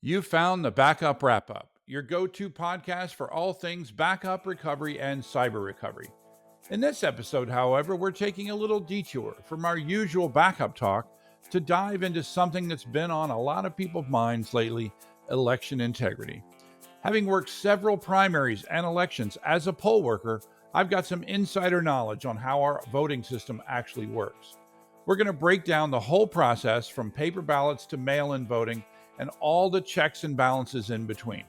You found the Backup Wrap Up, your go to podcast for all things backup recovery and cyber recovery. In this episode, however, we're taking a little detour from our usual backup talk to dive into something that's been on a lot of people's minds lately: election integrity. Having worked several primaries and elections as a poll worker, I've got some insider knowledge on how our voting system actually works. We're going to break down the whole process from paper ballots to mail in voting and all the checks and balances in between.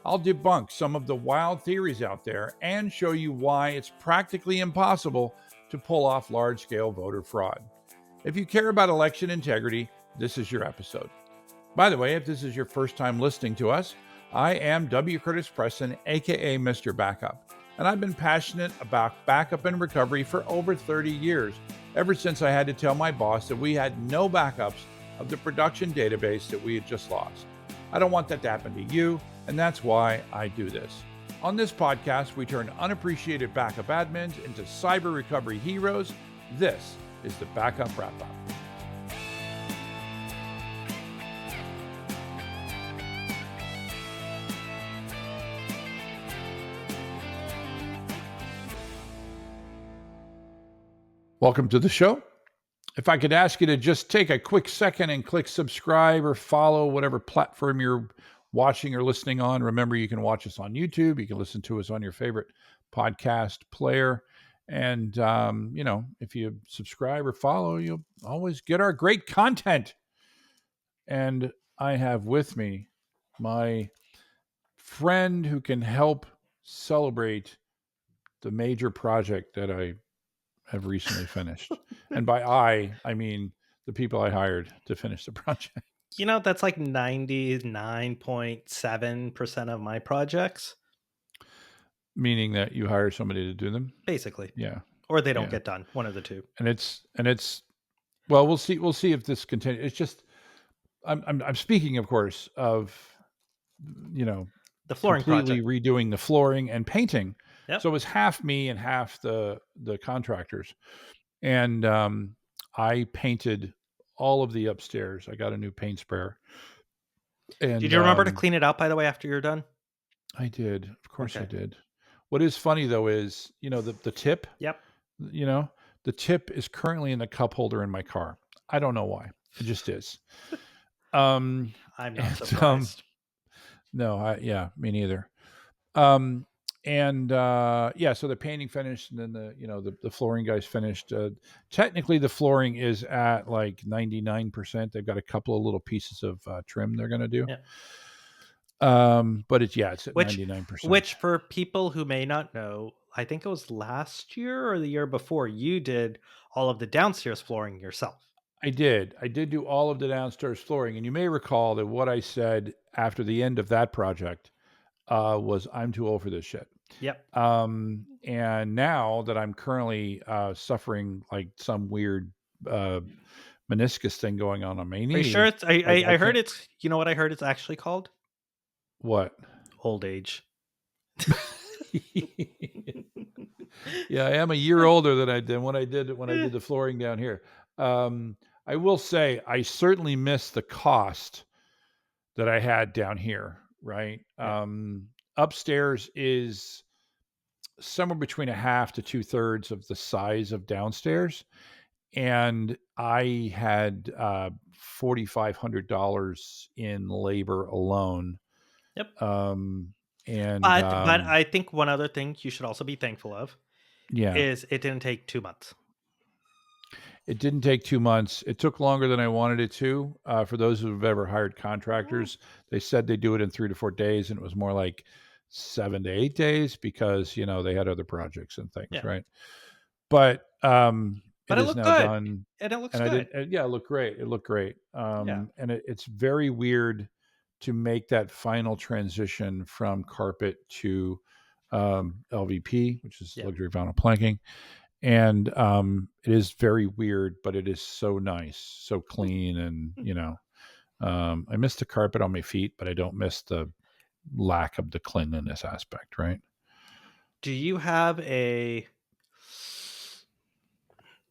I'll debunk some of the wild theories out there and show you why it's practically impossible to pull off large scale voter fraud. If you care about election integrity, this is your episode. By the way, if this is your first time listening to us, I am W. Curtis Preston, aka Mr. Backup, and I've been passionate about backup and recovery for over 30 years, ever since I had to tell my boss that we had no backups of the production database that we had just lost. I don't want that to happen to you, and that's why I do this. On this podcast, we turn unappreciated backup admins into cyber recovery heroes. This is the Backup Wrap Up. Welcome to the show. If I could ask you to just take a quick second and click subscribe or follow whatever platform you're watching or listening on. Remember, you can watch us on YouTube. You can listen to us on your favorite podcast player. And, if you subscribe or follow, you'll always get our great content. And I have with me my friend who can help celebrate the major project that I have recently finished. And by I mean the people I hired to finish the project. That's like 99.7% of my projects, Meaning that you hire somebody to do them. basically. Yeah. Or they don't Yeah. get done, one of the two. And it's well, we'll see if this continues. It's just I'm speaking, of course, of The flooring completely project. redoing the flooring and painting. Yep. So it was half me and half the contractors. And I painted all of the upstairs. I got a new paint sprayer. Did And you remember to clean it out, by the way, after you're done? I did. Of course I Okay. did. What is funny though is, the tip, Yep. you know, the tip is currently in the cup holder in my car. I don't know why. It just is. Um I'm not and surprised. no, yeah, me neither. And so the painting finished, and then the flooring guys finished. Technically the flooring is at like 99%. They've got a couple of little pieces of trim they're going to do. Yeah. But it's at Which 99%. which for people who may not know, I think it was last year or the year before, you did all of the downstairs flooring yourself. I did. I did do all of the downstairs flooring, and you may recall that what I said after the end of that project was, "I'm too old for this shit." Yep. And now that I'm currently suffering like some weird meniscus thing going on my Are you knee, sure it's I I heard can't. it's you know what I heard it's actually called? What? Old age. Yeah, I am a year older than when I did the flooring down here. I will say I certainly miss the cost that I had down here. Right. Yeah. Upstairs is somewhere between a half to 2/3 of the size of downstairs, and I had $4,500 in labor alone. Yep. Um, and But I think one other thing you should also be thankful of yeah, is it didn't take 2 months. it didn't take 2 months. It took longer than I wanted it to. For those who have ever hired Mm. contractors, they said they do it in 3 to 4 days, and it was more like 7 to 8 days because they had other projects and things, Yeah. right? But But it it is looked now good, done, and it looks and I did. good. Yeah, it looked great. It looked great. Yeah. And it's very weird to make that final transition from carpet to LVP, which is Yeah. luxury vinyl planking. And it is very weird, but it is so nice, so clean, and I miss the carpet on my feet, but I don't miss the lack of the cleanliness aspect, right? Do you have a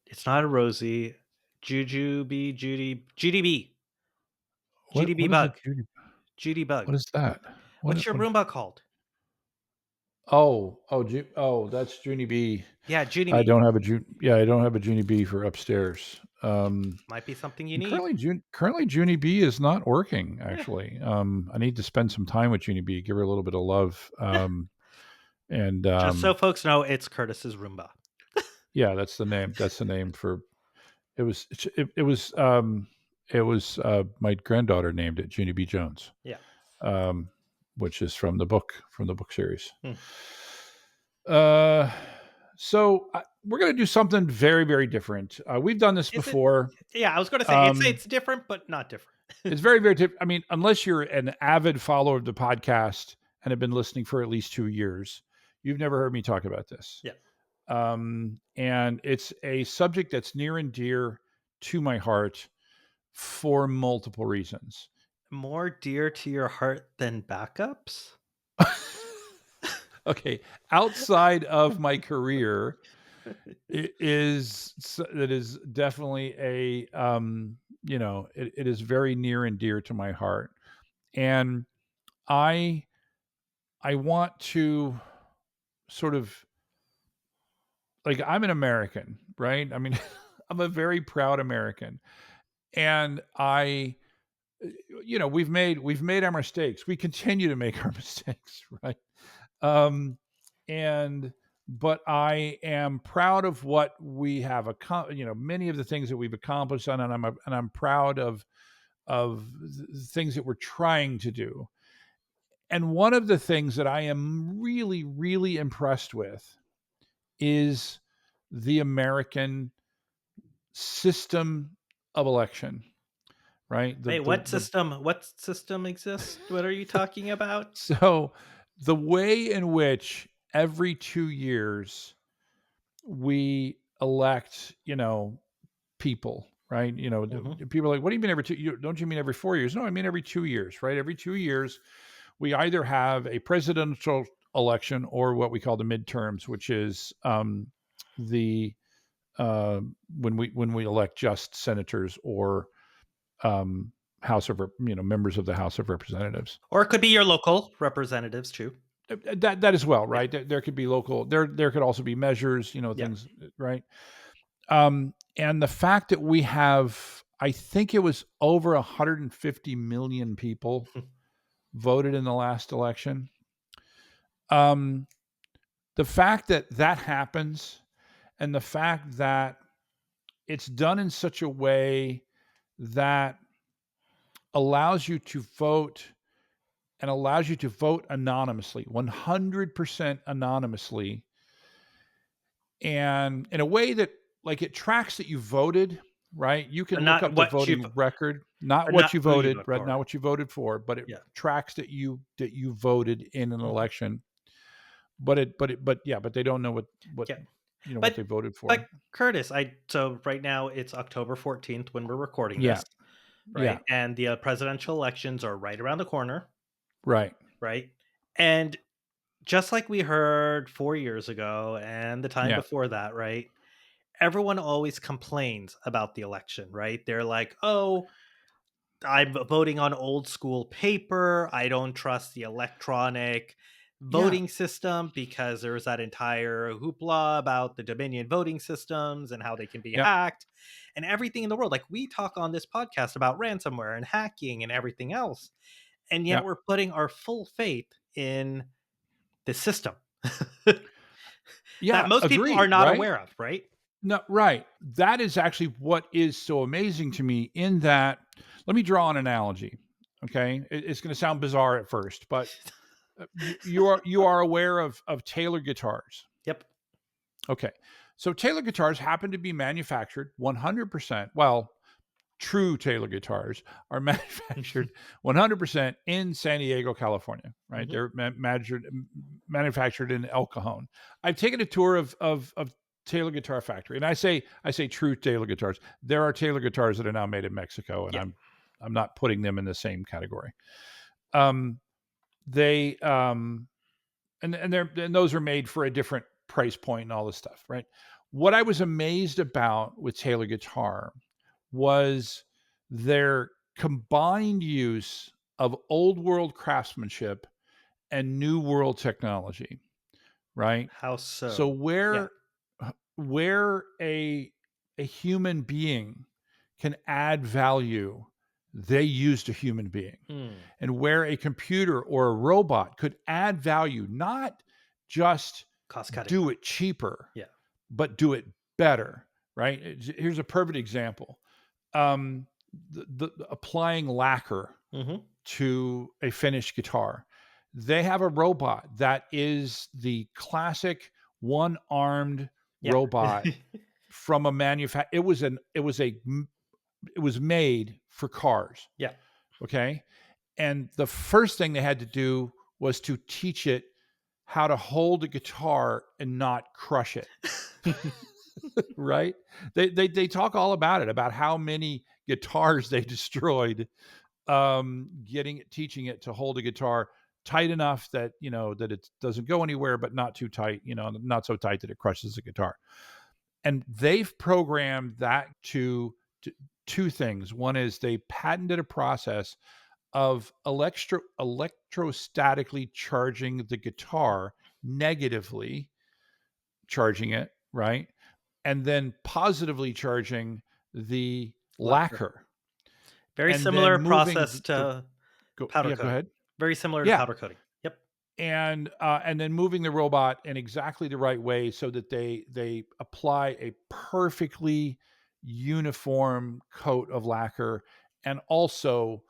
it's not a Rosie, Jujubee, GDB What is a bug. Judy? Judy Bug. What is that? What's your What Roomba called? that's Junie B. Yeah, Junie I Me. don't have a yeah, I don't have a Junie B for upstairs. Might be something you And need. currently Junie B is not working, Yeah. actually. I need to spend some time with Junie B, give her a little bit of love. And Just so folks know, it's Curtis's Roomba. yeah, that's the name. That's the name for it was it was my granddaughter named it Junie B. Jones, Yeah. um, which is from the book series. Hmm. Uh, we're gonna do something very, very different. We've done this Is it? before. Yeah, I was going to say Um, it's different, but not different. it's very, very different. I mean, unless you're an avid follower of the podcast and have been listening for at least 2 years, you've never heard me talk about this. Yeah. And it's a subject that's near and dear to my heart for multiple reasons. More dear to your heart than backups? Okay, outside of my career, it is definitely it is very near and dear to my heart, and I I want to sort of like I'm an American, right? I mean, I'm a very proud American, and we've made our mistakes. We continue to make our mistakes, right? Um, and but I am proud of what we have accomplished. Many of the things that we've accomplished, and I'm proud of the things that we're trying to do. And one of the things that I am really, really impressed with is the American system of election, right? Wait, what system exists? What are you talking about? So the way in which every 2 years we elect, people, right? Mhm. People are like, what do you mean every don't you mean every 4 years? No, I mean every 2 years, right? Every 2 years, we either have a presidential election or what we call the midterms, which is the when we elect just senators or um, members of the House of Representatives. Or it could be your local representatives too. That as well, Yeah. right? There could be local. There could also be measures, Yeah. things, right? And the fact that we have, I think it was over 150 million people voted in the last election. Um, the fact that that happens, and the fact that it's done in such a way that allows you to vote and allows you to vote anonymously, 100% anonymously, and in a way that like it tracks that you voted, right? You can But look not up the what you voting record, not but what not you who you voted, vote right? for. Not what you voted for, but it Yeah. tracks that you voted in an Mhm. election. But they don't know what Yeah. what they But voted for. but Curtis, I so right now it's October 14th when we're recording Yeah, this, yeah, right? And the presidential elections are right around the corner, right. right? And just like we heard 4 years ago and the time Yeah, before that, right? Everyone always complains about the election, right? They're like, "Oh, I'm voting on old school paper. I don't trust the electronic yeah, voting system because there's that entire hoopla about the Dominion voting systems and how they can be yep, hacked and everything in the world." Like we talk on this podcast about ransomware and hacking and everything else. And yet yep, we're putting our full faith in the system that yeah. most people are Agreed, not right? aware of, right? No, right. That is actually what is so amazing to me in that let me draw an analogy. Okay. It's going to sound bizarre at first, but you are aware of Taylor guitars. Yep. Okay. So Taylor guitars happen to be manufactured 100%. Well, true Taylor guitars are manufactured 100% in San Diego, California, right? Mhm. They're manufactured in El Cajon. I've taken a tour of Taylor Guitar Factory, and I say true Taylor guitars. There are Taylor guitars that are now made in Mexico, and Yeah. I'm not putting them in the same category. Um, they and those are made for a different price point and all this stuff, right? What I was amazed about with Taylor Guitar was their combined use of old world craftsmanship and new world technology, right? How So so? Yeah. where a human being can add value, they used a human being. Mm. And where a computer or a robot could add value, not just Cost cutting. do it cheaper, Yeah. but do it better, right? Here's a perfect example. Um, the applying lacquer Hmm. to a finished guitar. They have a robot that is the classic one-armed Yeah. robot from a it was made for cars, Yeah. okay? And the first thing they had to do was to teach it how to hold a guitar and not crush it, right? They talk all about it, about how many guitars they destroyed, getting it, teaching it to hold a guitar tight enough that that it doesn't go anywhere, but not too tight, not so tight that it crushes the guitar. And they've programmed that to two things. One is they patented a process of electrostatically charging the guitar, negatively charging it, right? And then positively charging the Lacquer. lacquer. Very And then similar moving process the to go powder yeah, go coating. ahead. Very similar to Yeah, powder coating. Yep. and then moving the robot in exactly the right way so that they apply a perfectly uniform coat of lacquer, and also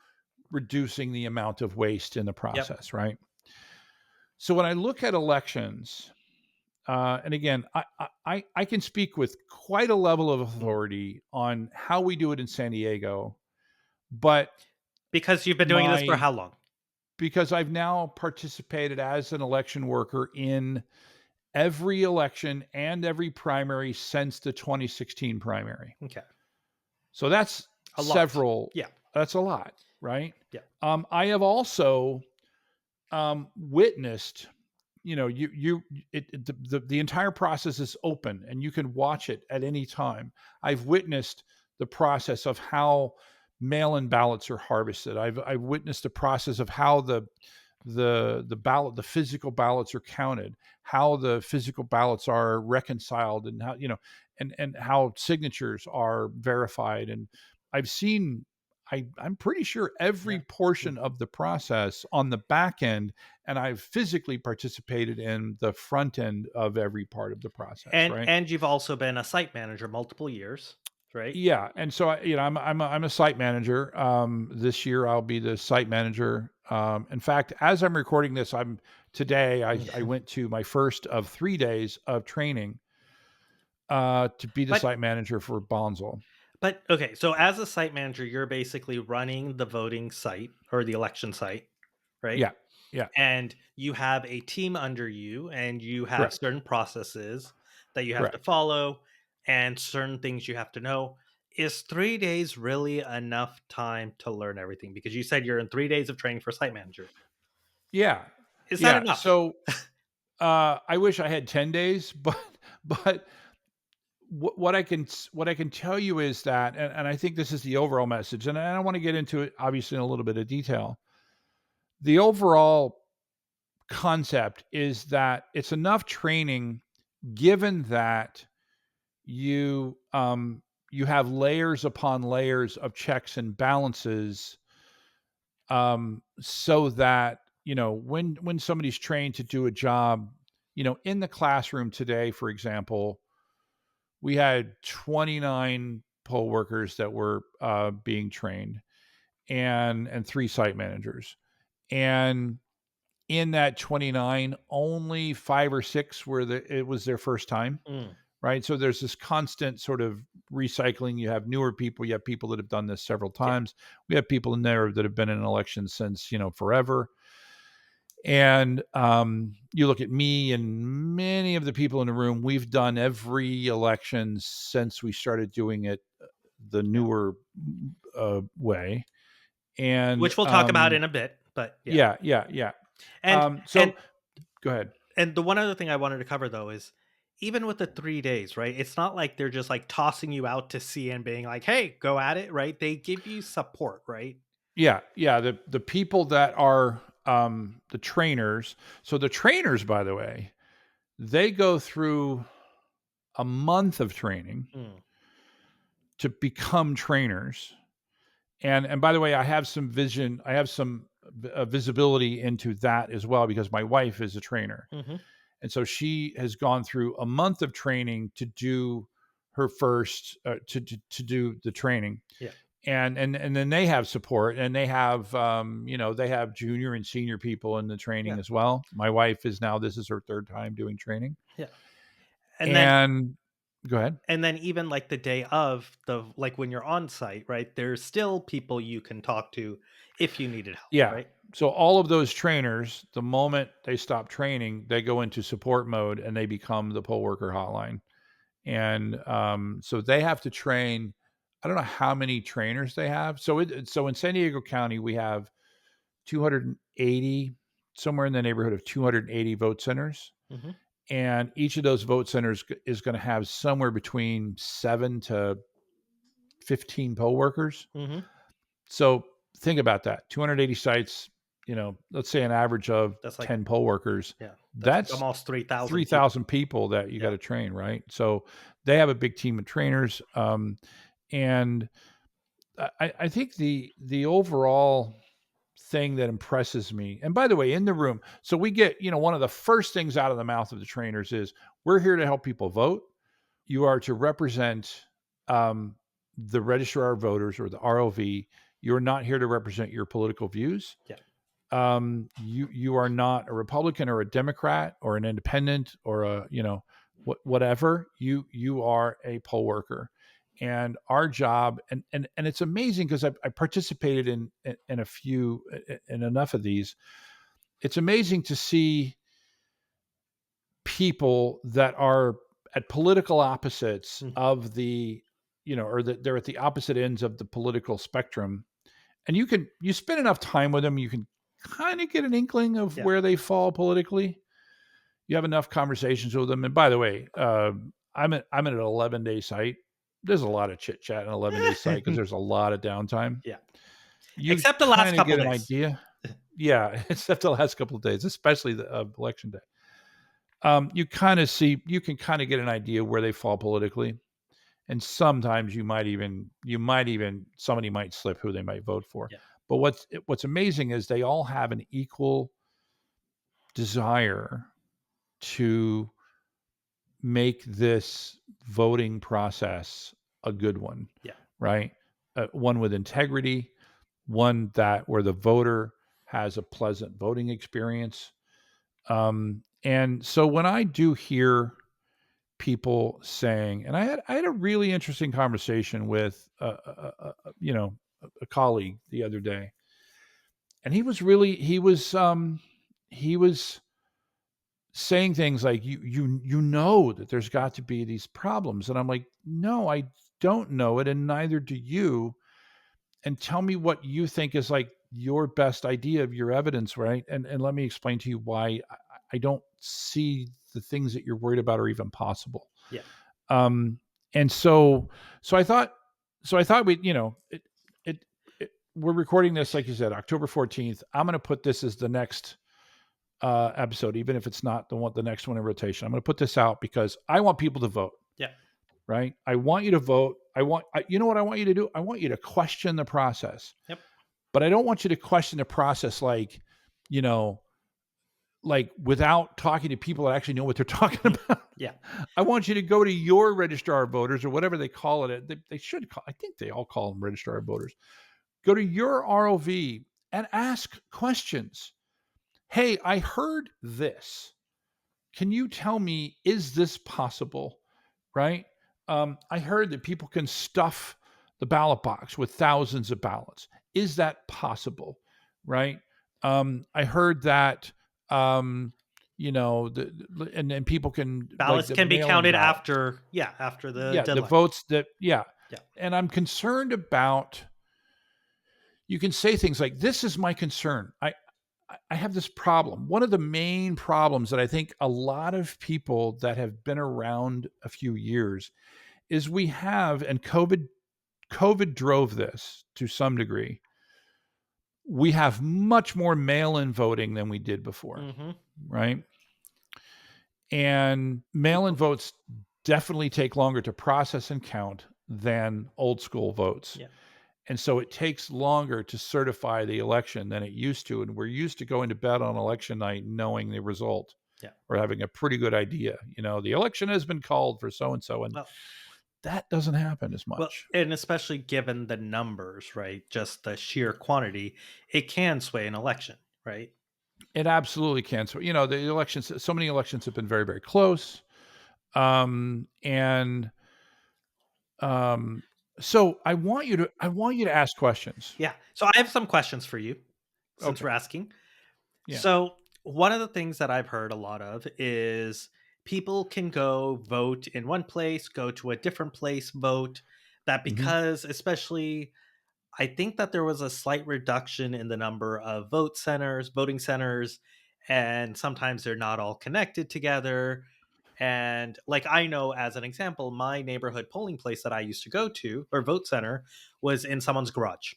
reducing the amount of waste in the Yep. process, right? So when I look at elections, and again, I can speak with quite a level of Mm. authority on how we do it in San Diego, but Because you've been doing this for my how long? because I've now participated as an election worker in every election and every primary since the 2016 primary. Okay. So A lot. Yeah. that's a lot, right? Yeah. I have also witnessed, the entire process is open and you can watch it at any time. I've witnessed the process of how mail-in ballots are harvested. I've witnessed the process of how the physical ballots are counted, how the physical ballots are reconciled, and how and how signatures are verified. And I've seen, I'm pretty sure every Yeah. portion Mm. of the process on the back end, and I've physically participated in the front end of every part of the process, right? And you've also been a site manager multiple years, right? Yeah, and so I'm a site manager. This year I'll be the site manager. In fact, as I'm recording this, I went to my first of 3 days of training to be the But site manager for Bonzel. okay, so as a site manager, you're basically running the voting site or the election site, right? Yeah, yeah, And you have a team under you and you have correct, certain processes that you have to correct. follow and certain things you have to know. Is 3 days really enough time to learn everything? Because you said you're in 3 days of training for site manager. Yeah, Is that yeah. enough? So I wish I had 10 days, but what I can tell you is that, and I think this is the overall message, and I don't want to get into it obviously in a little bit of detail. The overall concept is that it's enough training, given that you have layers upon layers of checks and balances, so that when somebody's trained to do a job, in the classroom today, for example, we had 29 poll workers that were being trained, and three site managers. And in that 29, only 5 or 6 it was their first time, Mm, right? So there's this constant sort of recycling. You have newer people, you have people that have done this several yeah. times. We have people in there that have been in elections since, forever. And you look at me and many of the people in the room, we've done every election since we started doing it the Yeah. newer way. And Which we'll talk about in a bit, but yeah. yeah, yeah, yeah. And So and go ahead. and the one other thing I wanted to cover though is even with the 3 days, right? It's not like they're just like tossing you out to sea and being like, "Hey, go at it," right? They give you support, right? Yeah. The people that are the trainers. So the trainers, by the way, they go through a month of training Mm, to become trainers. And by the way, I have some visibility into that as well because my wife is a trainer. hmm. And so she has gone through a month of training to do her first to do the training. Yeah. And then they have support, and they have they have junior and senior people in the training Yeah. as well. My wife is now, this is her third time doing training. Yeah. And then And go ahead. even like the day of the like when you're on site, right? There's still people you can talk to if you needed help, Yeah. right? So all of those trainers, the moment they stop training, they go into support mode and they become the poll worker hotline. And so they have to train. I don't know how many trainers they have. So in San Diego County, we have 280, somewhere in the neighborhood of 280 vote centers. Hmm. And each of those vote centers is going to have somewhere between 7 to 15 poll workers. Hmm. So think about that. 280 sites, let's say an average of That's like, 10 poll workers. yeah, that's like That's almost 3,000 people. 3,000 people that you got Yeah. to train, right? So they have a big team of trainers. And I think the overall thing that impresses me, and by the way, in the room, so we get, one of the first things out of the mouth of the trainers is, we're here to help people vote. You are to represent the registrar of voters, or the ROV. You're not here to represent your political views. Yeah. You are not a Republican or a Democrat or an independent or a, whatever. You are a poll worker. And our job, and it's amazing because I participated in a few, in enough of these. It's amazing to see people that are at political opposites Mhm. of the, or that they're at the opposite ends of the political spectrum. And you spend enough time with them, you can kind of get an inkling of Yeah. where they fall politically. You have enough conversations with them. And by the way, I'm at an 11-day site. There's a lot of chit chat in an 11-day site because there's a lot of downtime. Yeah. You Except the last kind of couple get an days. idea. Yeah, except the last couple of days, especially the election day. You can kind of get an idea where they fall politically. And sometimes somebody might slip who they might vote for. Yeah. But what's amazing is they all have an equal desire to make this voting process a good one, Yeah. right? One with integrity, one that where the voter has a pleasant voting experience. And so when I do hear people saying, and I had a really interesting conversation with a colleague the other day, and he was saying things like, you know that there's got to be these problems. And I'm like, no, I don't know it, and neither do you. And tell me what you think is like your best idea of your evidence, right? And let me explain to you why I don't see the things that you're worried about are even possible. Yeah. um and so I thought we, it, we're recording this, like you said, October 14th. I'm going to put this as the next episode, even if it's not the next one in rotation. I'm going to put this out because I want people to vote. Yeah. Right? I want you to vote. You know what I want you to do? I want you to question the process. Yep. But I don't want you to question the process you know, like without talking to people that actually know what they're talking about. Yeah. I want you to go to your registrar of voters, or whatever they call it. They should call, I think they all call them registrar of voters. Go to your ROV and ask questions. Hey, I heard this. Can you tell me, is this possible? Right? I heard that people can stuff the ballot box with thousands of ballots. Is that possible? Right? I heard that, um, and people can, like Ballots the can be mail in counted ballots. after the Yeah, the deadline. votes that, yeah. Yeah. And I'm concerned about, you can say things like, this is my concern. I have this problem. One of the main problems that I think a lot of people that have been around a few years is we have, and COVID drove this to some degree. we have much more mail-in voting than we did before, Mhm. right? And mail-in People votes definitely take longer to process and count than old school votes. Yeah. And so it takes longer to certify the election than it used to. And we're used to going to bed on election night knowing the result Yeah. or having a pretty good idea. The election has been called for so and so, and Well that doesn't happen as well, much. and especially given the numbers, right? Just the sheer quantity, it can sway an election, right? It absolutely can. So, the elections, so many elections have been very, very close. And um, so I want you to ask questions. Yeah. So I have some questions for you since Okay. we're asking. Yeah. So, one of the things that I've heard a lot of is people can go vote in one place, go to a different place, vote. That Hmm. because, especially, I think that there was a slight reduction in the number of voting centers, and sometimes they're not all connected together. And, like, I know as an example, my neighborhood polling place that I used to go to, or vote center, was in someone's garage.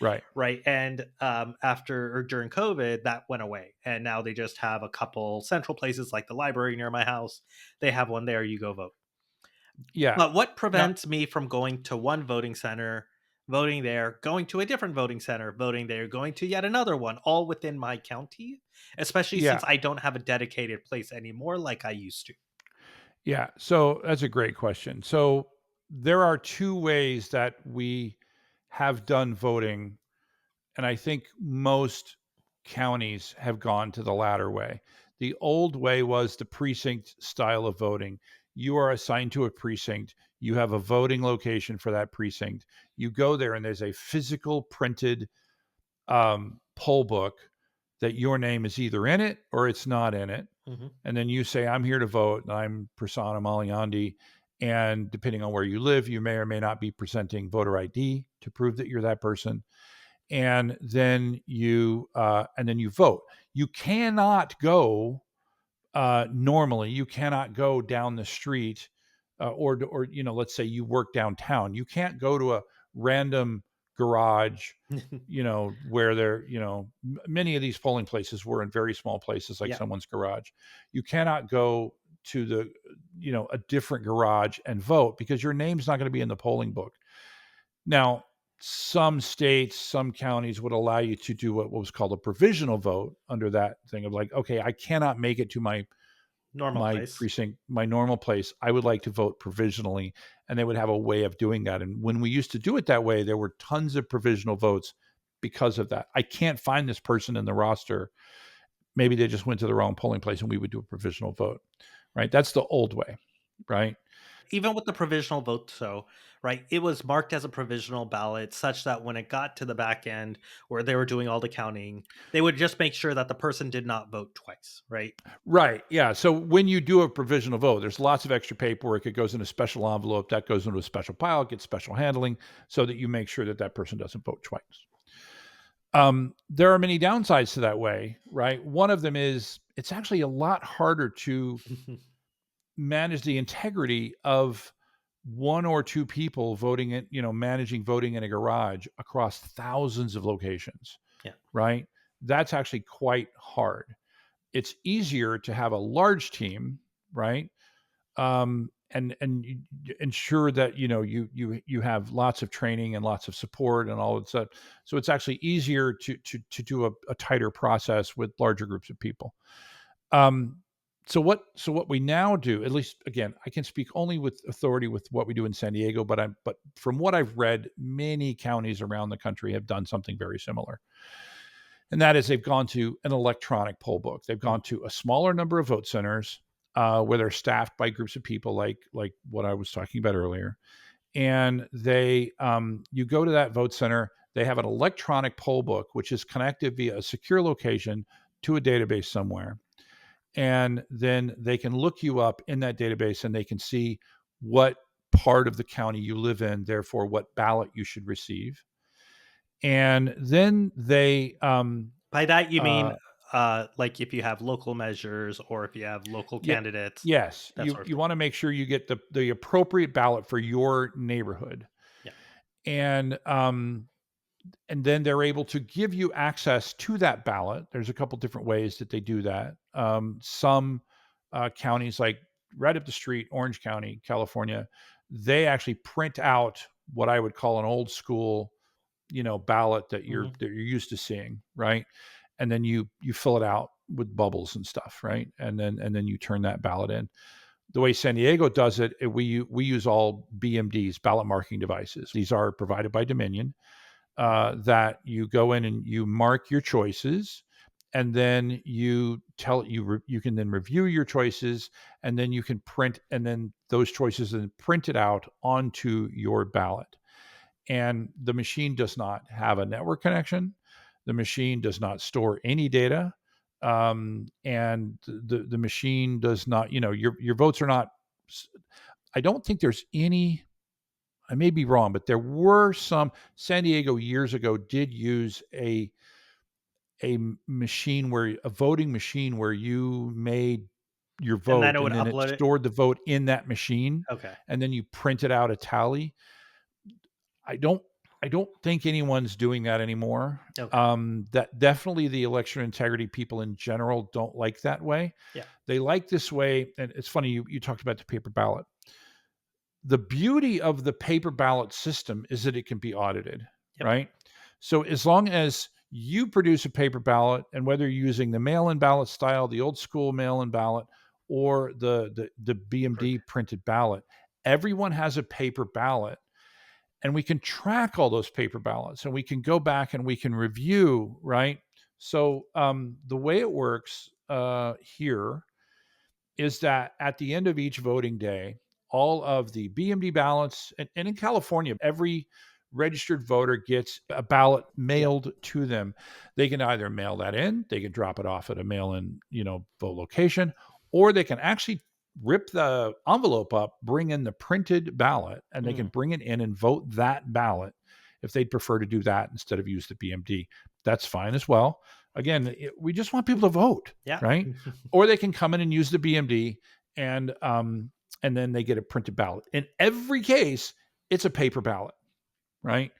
Right. Right. And after or during COVID, that went away. And now they just have a couple central places like the library near my house. They have one there, you go vote. Yeah. But what Now, prevents me from going to one voting center, voting there, going to a different voting center, voting there, going to yet another one, all within my county, especially since yeah. I don't have a dedicated place anymore like I used to? Yeah. So that's a great question. So there are two ways that we have done voting. And I think most counties have gone to the latter way. The old way was the precinct style of voting. You are assigned to a precinct. You have a voting location for that precinct. You go there, and there's a physical printed poll book that your name is either in it or it's not in it. Hmm. And then you say, I'm here to vote, and I'm Prasanna Maliandi. And depending on where you live, you may or may not be presenting voter ID to prove that you're that person. And then you vote. You cannot go normally. You cannot go down the street, or let's say you work downtown. You can't go to a random garage. Where many of these polling places were in very small places like Yeah. someone's garage. You cannot go to a different garage and vote because your name's not going to be in the polling book. Now, some states, some counties would allow you to do what was called a provisional vote under that thing of like, okay, I cannot make it to my Normal my place. precinct, my normal place. I would like to vote provisionally, and they would have a way of doing that. And when we used to do it that way, there were tons of provisional votes because of that. I can't find this person in the roster. Maybe they just went to the wrong polling place, and we would do a provisional vote. Right? That's the old way. Right? Even with the provisional vote, so right, it was marked as a provisional ballot such that when it got to the back end where they were doing all the counting, they would just make sure that the person did not vote twice, right? Right. Yeah. So when you do a provisional vote, there's lots of extra paperwork. It goes in a special envelope. That goes into a special pile. It gets special handling so that you make sure that that person doesn't vote twice. There are many downsides to that way, right? One of them is it's actually a lot harder to manage the integrity of one or two people voting it, managing voting in a garage across thousands of locations, Yeah. right? That's actually quite hard. It's easier to have a large team, right? And ensure that you have lots of training and lots of support and all of that. So it's actually easier to do a tighter process with larger groups of people. Um, so what we now do, at least again, I can speak only with authority with what we do in San Diego, but from what I've read, many counties around the country have done something very similar. And that is they've gone to an electronic poll book. They've Mm. gone to a smaller number of vote centers where they're staffed by groups of people like what I was talking about earlier. And you go to that vote center. They have an electronic poll book which is connected via a secure location to a database somewhere, and then they can look you up in that database and they can see what part of the county you live in, therefore what ballot you should receive. And then they By that you mean uh, like if you have local measures or if you have local Yeah. candidates, Yes. that You sort of you thing. want to make sure you get the appropriate ballot for your neighborhood. Yeah. And and then they're able to give you access to that ballot. There's a couple different ways that they do that. Some counties, like right up the street, Orange County, California, they actually print out what I would call an old school, ballot that you're Mhm. that you're used to seeing, right? And then you fill it out with bubbles and stuff, right? And then you turn that ballot in. The way San Diego does it, we use all BMDs, ballot marking devices. These are provided by Dominion, that you go in and you mark your choices, and then you can then review your choices, and then you can print, and then those choices and print it out onto your ballot. And the machine does not have a network connection. The machine does not store any data, and the machine does not. Your votes are not. I don't think there's any. I may be wrong, but there were some. San Diego years ago did use a machine, where a voting machine, where you made your And then vote it would and then it upload it? stored the vote in that machine, Okay. and then you printed out a tally. I don't I don't think anyone's doing that anymore. Okay. That definitely, the election integrity people in general don't like that way. Yeah. They like this way, and it's funny, you talked about the paper ballot. The beauty of the paper ballot system is that it can be audited, Yep. right? So as long as you produce a paper ballot, and whether you're using the mail-in ballot style, the old school mail-in ballot, or the BMD Print. printed ballot, everyone has a paper ballot, and we can track all those paper ballots, and we can go back and we can review, right? So the way it works here is that at the end of each voting day, all of the BMD ballots, and in California, every registered voter gets a ballot Yeah. mailed to them. They can either mail that in, they can drop it off at a mail in, vote location, or they can actually rip the envelope up, bring in the printed ballot, and they can Mm. bring it in and vote that ballot if they'd prefer to do that instead of use the BMD. That's fine as well. Again, we just want people to vote, Yeah. right? Or they can come in and use the BMD, and then they get a printed ballot. In every case, it's a paper ballot, right?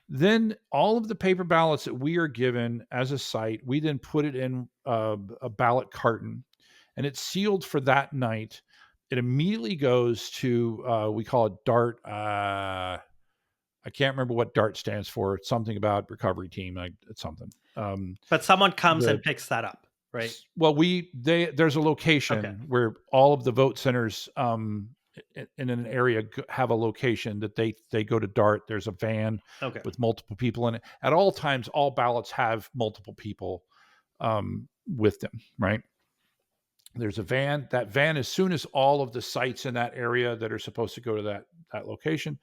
Then all of the paper ballots that we are given as a site, we then put it in a ballot carton, and it's sealed for that night. It immediately goes to, we call it DART. I can't remember what DART stands for. It's something about recovery team. It's something. But someone comes The and picks that up, right? Well, there's a Okay. location where all of the vote centers, in an area, have a location that they go to DART. There's a van Okay. with multiple people in it. At all times, all ballots have multiple people with them, right? There's a van. That van, as soon as all of the sites in that area that are supposed to go to that location,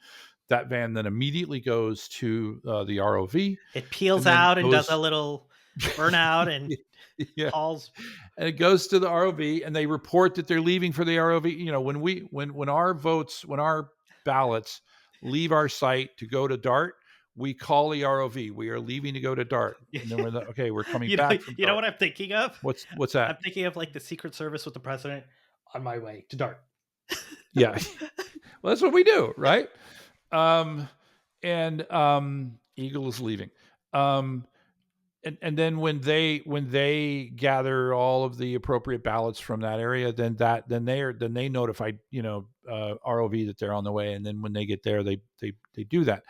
that van then immediately goes to the ROV, It peels and then out and does a goes. little burnout and Yeah, hauls. and it goes to the ROV, and they report that they're leaving for the ROV. When our votes, when our ballots leave our site to go to DART, we call the ROV. We are leaving to go to DART, and then okay, we're coming You know, back from you know DART. what I'm thinking of? What's that? I'm thinking of like the Secret Service with the president on my way to DART. Yeah, well, that's what we do, right? Um, and Eagle is leaving. Um, and then when they gather all of the appropriate ballots from that area, then they notify, ROV that they're on the way, and then when they get there, they do that,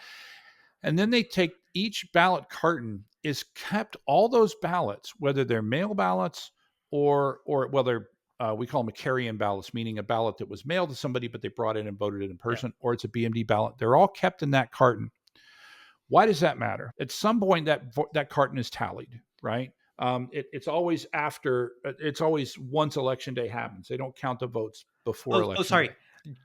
and then they take each ballot carton is kept, all those ballots, whether they're mail ballots or whether, we call them a carry-in ballots, meaning a ballot that was mailed to somebody but they brought in and voted it in Yeah. person, or it's a BMD ballot. They're all kept in that carton. Why does that matter? At some point, that carton is tallied, right? It's always after. It's always once election day happens. They don't count the votes before Oh, election day. sorry.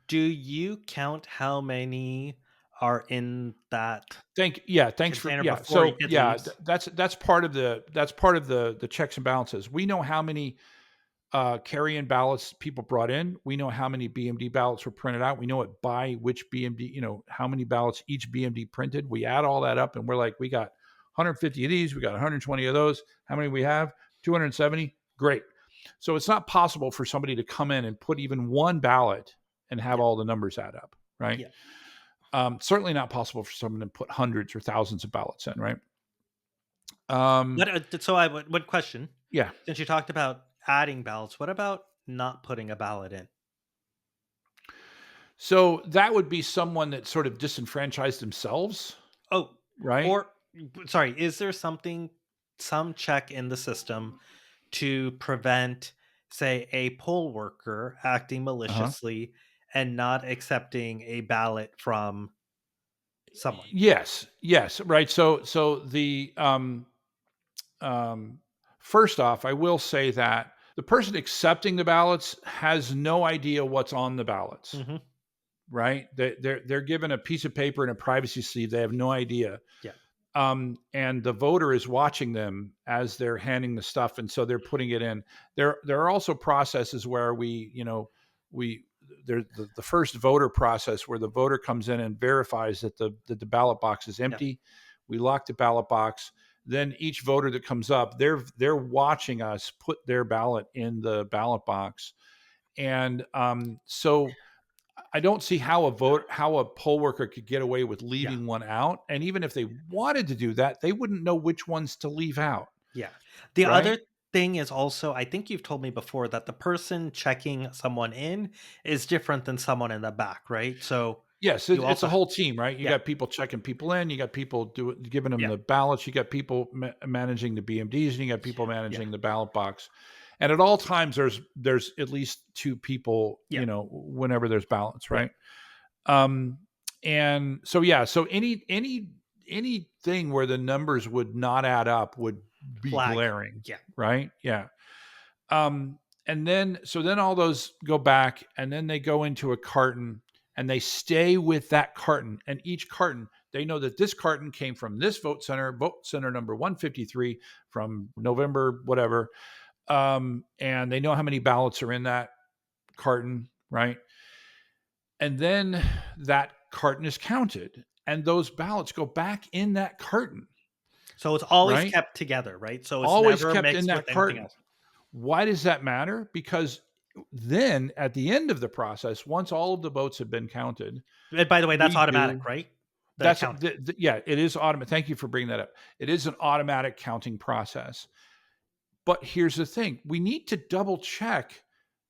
Do you count how many are in that Thanks for container yeah. before So it yeah, leaves? that's part of the checks and balances. We know how many carry-in ballots people brought in. We know how many BMD ballots were printed out. We know it by which BMD, how many ballots each BMD printed. We add all that up, and we're like, we got 150 of these, we got 120 of those. How many we have? 270. Great. So it's not possible for somebody to come in and put even one ballot and have Yeah. all the numbers add up, right? Yeah. Certainly not possible for someone to put hundreds or thousands of ballots in, right? What, so I would one question, Yeah. since you talked about adding ballots, what about not putting a ballot in? So that would be someone that sort of disenfranchised themselves, Oh, right? or sorry, is there something, some check in the system to prevent, say, a poll worker acting Uh-huh. maliciously and not accepting a ballot from someone? Yes, yes, right. So the um, first off, I will say that the person accepting the ballots has no idea what's on the ballots, Mhm. right? They're given a piece of paper and a privacy sleeve. They have no idea. Yeah. And the voter is watching them as they're handing the stuff, and so they're putting it in. There are also processes where we there's the first voter process where the voter comes in and verifies that the ballot box is Yeah. empty. We lock the ballot box. Then each voter that comes up, they're watching us put their ballot in the ballot box, and so I don't see how a poll worker could get away with Yeah. leaving one out, and even if they wanted to do that, they wouldn't know which ones to leave out, Yeah. The right? other thing is also, I think you've told me before that the person checking someone in is different than someone in the back, right? So Yes, you it's a also whole team, right? You yeah, got people checking people in, you got people giving them yeah, the ballots, you got people managing the BMDs, and you got people yeah, managing the ballot box. And at all times, there's at least two people, yeah, whenever there's ballots, yeah. right? Um, and so yeah, so anything where the numbers would not add up would be Flag. glaring, Yeah. right? Yeah. Um, and then all those go back, and then they go into a carton, and they stay with that carton. And each carton, they know that this carton came from this vote center number 153 from November, whatever. And they know how many ballots are in that carton, right? And then that carton is counted, and those ballots go back in that carton, So it's always right? kept together, right? So it's Always never kept in mixed with that anything carton. else. Why does that matter? Because then at the end of the process, once all of the votes have been counted, And by the way, that's we automatic, do right? The that's counting. yeah, it is automatic. Thank you for bringing that up. It is an automatic counting process. But here's the thing: we need to double check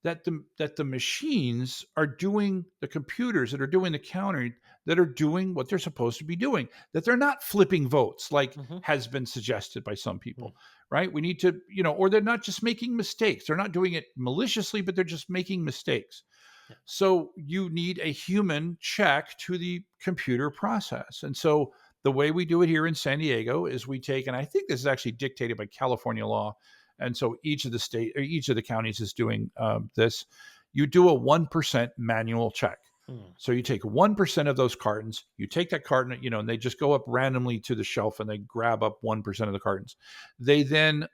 that the machines are doing, the computers that are doing the counting, that are doing what they're supposed to be doing, that they're not flipping votes like Mhm. has been suggested by some Mm. people, right? We need to, or they're not just making mistakes. They're not doing it maliciously, but they're just making mistakes. Yeah. So you need a human check to the computer process. And so the way we do it here in San Diego is we take, and I think this is actually dictated by California law. And so each of the counties is doing this. You do a 1% manual check. Mm. So you take 1% of those cartons, you take that carton, and they just go up randomly to the shelf and they grab up 1% of the cartons. They then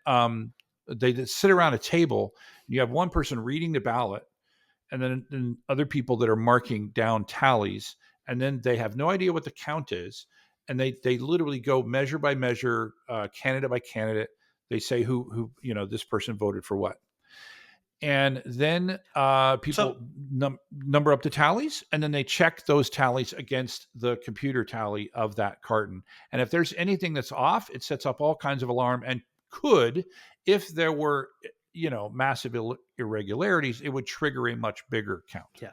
sit around a table. And you have one person reading the ballot, and then other people that are marking down tallies, and then they have no idea what the count is, and they literally go measure by measure, candidate by candidate. They say who this person voted for what, and then So people number up the tallies, and then they check those tallies against the computer tally of that carton. And if there's anything that's off, it sets up all kinds of alarm, and could, if there were massive irregularities, it would trigger a much bigger count. yeah.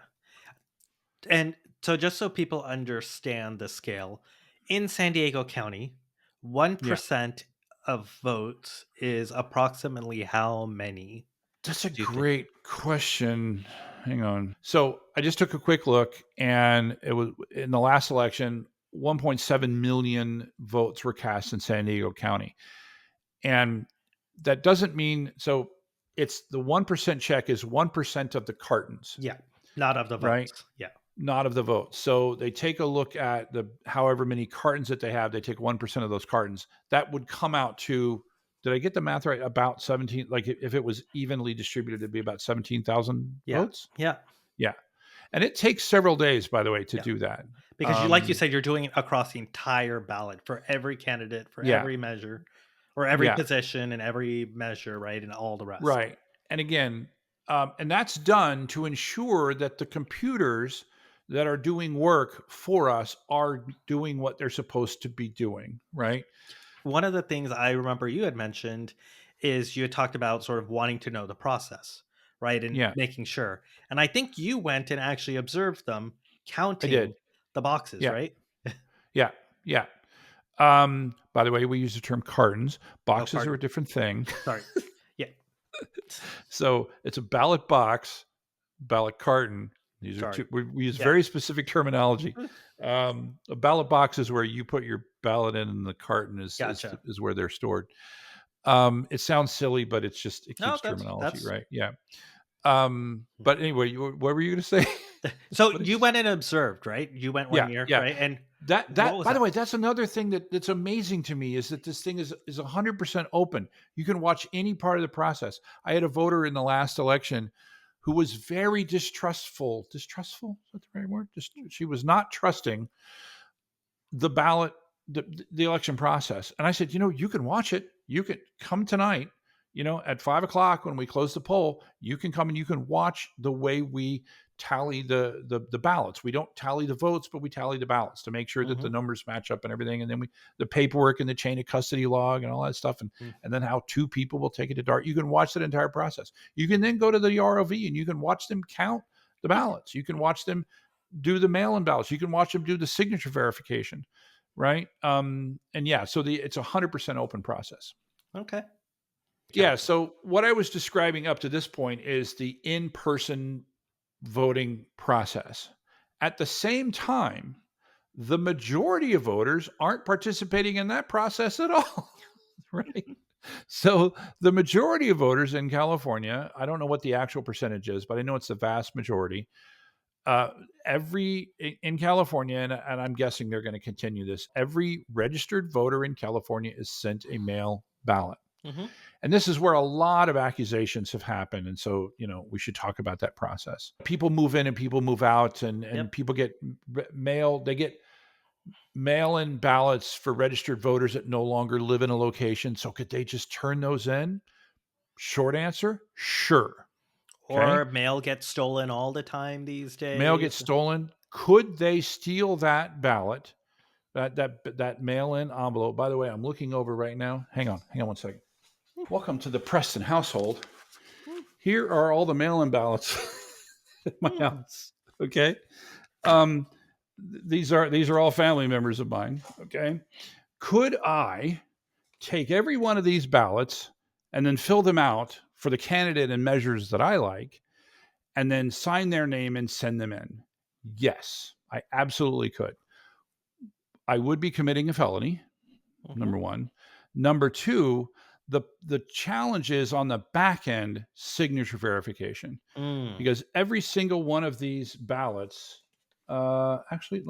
And so just so people understand the scale, in San Diego County, Yeah, 1% of votes is approximately how many that's a do you think? great question. Hang on. So I just took a quick look, and it was in the last election, 1.7 million votes were cast in San Diego County. And that doesn't mean, so it's the 1% check is 1% of the cartons, Yeah, not of the right? votes. Yeah. Not of the votes. So they take a look at the however many cartons that they have, they take 1% of those cartons. That would come out to, did I get the math right? About 17, like if it was evenly distributed, it'd be about 17,000 Yeah. votes. Yeah. Yeah. And it takes several days, by the way, to Yeah. do that. Because like you Um, said, you're doing it across the entire ballot for every candidate, for yeah. every measure, or every Yeah. position and every measure, right? And all the rest. Right. And again, and that's done to ensure that the computers that are doing work for us are doing what they're supposed to be doing, right? One of the things I remember you had mentioned is you had talked about sort of wanting to know the process, right? And Yeah, making sure. And I think you went and actually observed them I did. counting the boxes, Yeah, right? yeah, yeah. By the way, we use the term cartons. Oh, Boxes are pardon. a different thing. Sorry. Yeah. So it's a ballot box, ballot carton. These are Sorry. two. We use Yeah. very specific terminology. Mm, A ballot box is where you put your ballot in, and the carton gotcha. is where they're stored. It sounds silly, but it No, keeps terminology that's right. Yeah. But anyway, what were you going to say? so What did you you? went and observed, right? You went one Yeah, year, yeah. right? And what That was by the that? way, that's another thing that's amazing to me is that this thing is 100% open. You can watch any part of the process. I had a voter in the last election who was very distrustful. Distrustful? Is that the right word? Just she was not trusting the ballot, the election process. And I said, you can watch it. You can come tonight, at 5 o'clock when we close the poll, you can come and you can watch the way we tally the ballots. We don't tally the votes, but we tally the ballots to make sure that the Mhm. numbers match up and everything. And then the paperwork and the chain of custody log and all that stuff. Mm. And then how two people will take it to DART. You can watch that entire process. You can then go to the ROV and you can watch them count the Okay. ballots. You can watch them do the mail-in ballots. You can watch them do the signature verification, right? And yeah, so it's 100% open process. Okay. Yeah. Gotcha. So what I was describing up to this point is the in-person voting process. At the same time, the majority of voters aren't participating in that process at all, right? So the majority of voters in California, I don't know what the actual percentage is, but I know it's the vast majority, uh, every in California, and I'm guessing they're going to continue this. Every registered voter in California is sent a mail ballot, Mhm. and this is where a lot of accusations have happened. And so, we should talk about that process. People move in and people move out, and Yep. people get mail. They get mail-in ballots for registered voters that no longer live in a location. So, could they just turn those in? Short answer: sure. Okay. Or mail gets stolen all the time these Mail gets days. stolen. Could they steal that ballot, that mail-in envelope? By the way, I'm looking over right now. Hang on one second. Welcome to the Preston household. Mm, Here are all the mail-in ballots at my mm, house. Okay. Um, these are all family members of mine. Okay. Could I take every one of these ballots and then fill them out for the candidate and measures that I like, and then sign their name and send them in? Yes, I absolutely could. I would be committing a felony, mhm. number one. Number two, the challenge is on the back end signature verification, Mm. because every single one of these ballots, actually,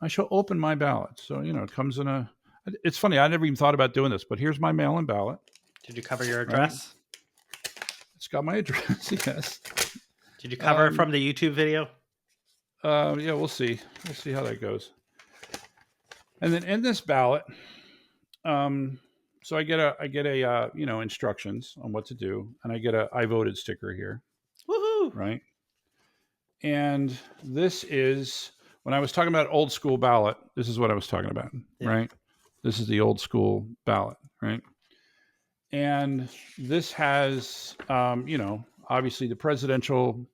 I shall open my ballot. So, it comes in it's funny, I never even thought about doing this, but here's my mail in ballot, Did you cover your right? address? It's got my address, yes. Did you cover it Um, from the YouTube video? yeah, we'll see. We'll see how that goes. And then in this ballot, Um, so I get a instructions on what to do, and I get a I voted sticker here, Woohoo! right? And this is when I was talking about old school ballot. This is what I was talking about, Yeah. right? This is the old school ballot, right? And this has, obviously the presidential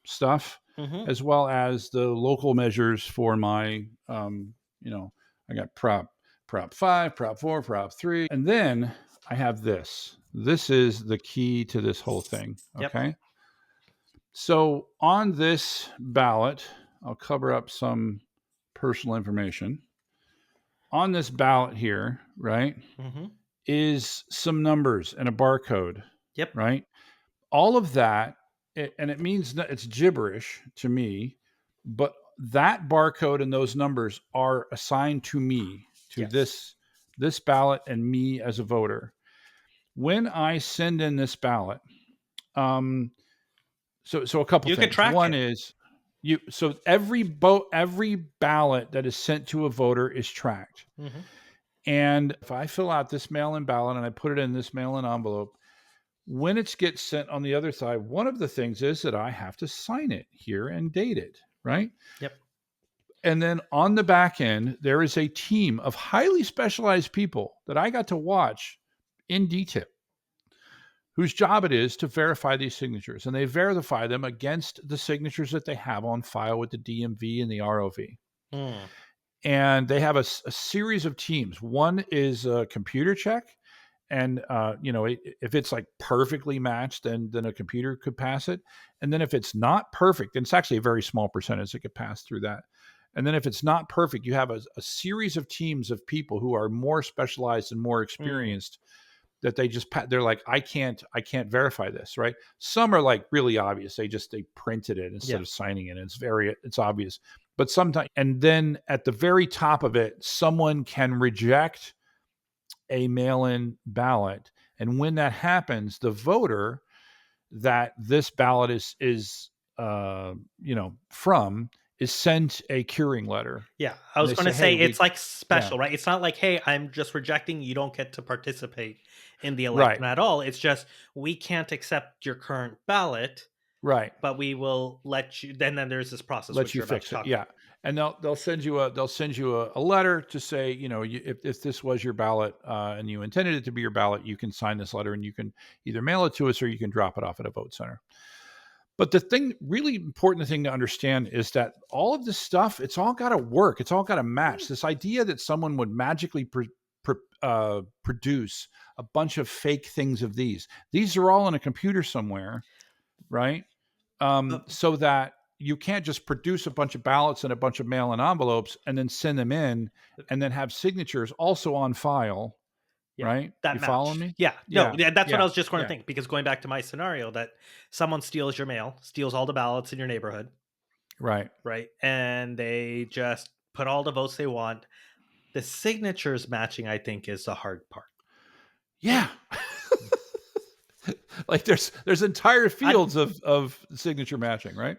stuff, Mhm. as well as the local measures for my, you know, I got Prop 5, Prop 4, Prop 3. And then I have this. This is the key to this whole thing. Yep. Okay. So on this ballot, I'll cover up some personal information. On this ballot here, right, Mhm. is some numbers and a barcode, Yep. right? All of that, and it means that it's gibberish to me, but that barcode and those numbers are assigned to me, to Yes. this ballot and me as a voter. When I send in this ballot, um, so a couple You could things. track One it. is so every ballot that is sent to a voter is tracked. Mhm. And if I fill out this mail-in ballot and I put it in this mail-in envelope, when it gets sent on the other side, one of the things is that I have to sign it here and date it, right? Yep. And then on the back end, there is a team of highly specialized people that I got to watch in detail, whose job it is to verify these signatures. And they verify them against the signatures that they have on file with the DMV and the ROV. Mm. And they have a series of teams. One is a computer check. And if it's like perfectly matched, then a computer could pass it. And then if it's not perfect, and it's actually a very small percentage that could pass through that. And then if it's not perfect, you have a series of teams of people who are more specialized and more Mm. experienced, that they're like, I can't verify this, right? Some are like really obvious. They printed it instead Yeah. of signing it. It's obvious. But sometimes, and then at the very top of it, someone can reject a mail-in ballot. And when that happens, the voter that this ballot from is sent a curing letter. Yeah, I And was they gonna say, hey, say it's, we like, yeah, special, right? It's not like, "Hey, I'm just rejecting, you don't get to participate in the right, election at all." It's just, "We can't accept your current ballot, right. but we will let you." Then there's this process Let which you you're about to fix it. talk Yeah. about. And they'll send you a letter to say, if this was your ballot, and you intended it to be your ballot, you can sign this letter and you can either mail it to us or you can drop it off at a vote center. But the really important thing to understand is that all of this stuff, it's all got to work. It's all got to match. This idea that someone would magically produce a bunch of fake things of these are all in a computer somewhere, right? Uh, So that you can't just produce a bunch of ballots and a bunch of mail-in envelopes and then send them in and then have signatures also on file, yeah, right? that You following match. me? Yeah, no, Yeah, yeah, that's what I yeah, was just gonna yeah. think, because going back to my scenario that someone steals your mail, steals all the ballots in your neighborhood, Right. right? And they just put all the votes they want. The signatures matching, I think, is the hard part. Yeah. Like there's entire I fields of signature matching, right?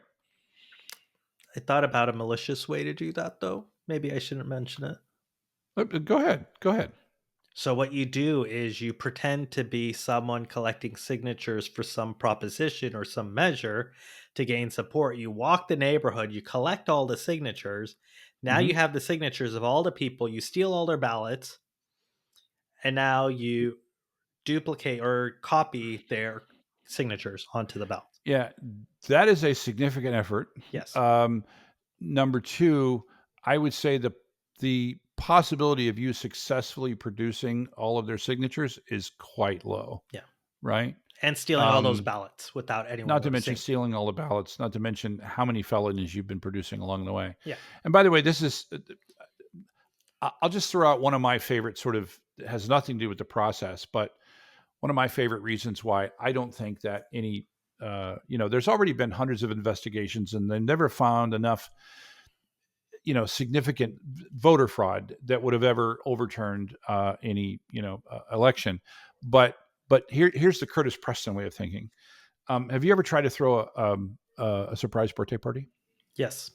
I thought about a malicious way to do that, though. Maybe I shouldn't mention it. Go ahead. Go ahead. So, what you do is you pretend to be someone collecting signatures for some proposition or some measure to gain support. You walk the neighborhood, you collect all the signatures. Now Hmm. you have the signatures of all the people, you steal all their ballots, and now you duplicate or copy their signatures onto the ballot. Yeah, that is a significant effort. Yes. Um, Number two, I would say the possibility of you successfully producing all of their signatures is quite low, Yeah. right? And stealing all those Um, ballots without anyone Not to mention noticing. stealing all the ballots, not to mention how many felonies you've been producing along the way. Yeah. And by the way, this is I'll just throw out one of my favorite sort of, it has nothing to do with the process, but one of my favorite reasons why I don't think that there's already been hundreds of investigations and they never found enough, significant voter fraud that would have ever overturned any, election. But here's the Curtis Preston way of thinking. Have you ever tried to throw a surprise birthday party? Yes.